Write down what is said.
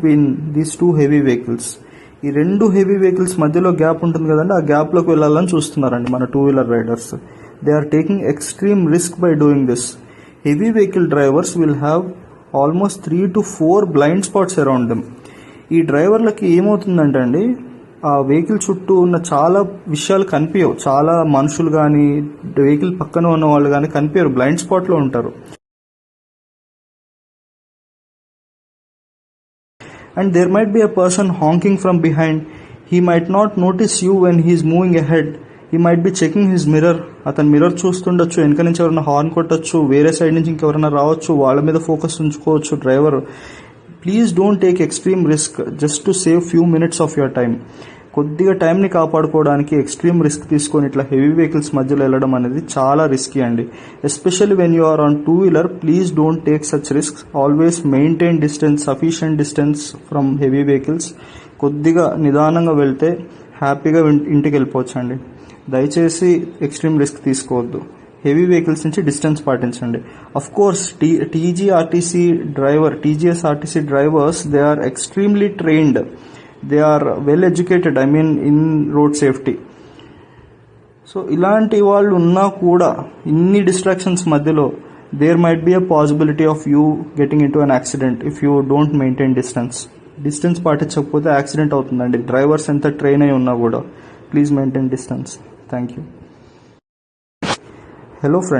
Between these too heavy vehicles. ఈ రెండు heavy vehicles మధ్యలో గ్యాప్ ఉంటుంది కదండి, ఆ గ్యాప్లోకి వెళ్ళాలని చూస్తున్నారండి మన two wheeler riders. They are taking extreme risk by doing this. Heavy vehicle drivers will have almost 3 to 4 blind spots around them. ఈ డ్రైవర్లకి ఏమవుతుందంటే అండి, ఆ వెహికల్ చుట్టూ ఉన్న చాలా విషయాలు కనిపించవు. చాలా మనుషులు కానీ వెహికల్ పక్కన ఉన్న వాళ్ళు కానీ కనిపించరు, బ్లైండ్ స్పాట్లో ఉంటారు. And there might be a person honking from behind. He might not notice you when he is moving ahead. He might be checking his mirror. అతను మిర్రర్ చూస్తుండొచ్చు, వెనక నుంచి ఎవరైనా హార్న్ కొట్టచ్చు, వేరే సైడ్ నుంచి ఇంకెవరైనా రావచ్చు, వాళ్ళ మీద ఫోకస్ ఉంచుకోవచ్చు driver. Please don't take extreme risk just to save few minutes of your time. కొద్దిగా టైంని కాపాడుకోవడానికి ఎక్స్ట్రీమ్ రిస్క్ తీసుకొని ఇట్లా హెవీ వెహికల్స్ మధ్యలో వెళ్ళడం అనేది చాలా రిస్కీ అండి. Especially when you are on two wheeler, please don't take such risk. Always maintain distance, sufficient distance from heavy vehicles. కొద్దిగా నిదానంగా వెళ్తే హ్యాపీగా ఇంటికి వెళ్ళిపోవచ్చు అండి. దయచేసి ఎక్స్ట్రీమ్ రిస్క్ తీసుకోవద్దు. హెవీ వెహికల్స్ నుంచి డిస్టెన్స్ పాటించండి. Of course TGSRTC drivers, they are extremely trained. They are well educated, in road safety. So ఇలాంటి వాళ్ళు ఉన్నా కూడా ఇన్ని డిస్ట్రాక్షన్స్ మధ్యలో there might be a possibility of you getting into an accident if you don't maintain distance పాటించకపోతే accident అవుతుందండి. Drivers ఎంత train అయి ఉన్నా కూడా please maintain distance. Thank you. Hello friends.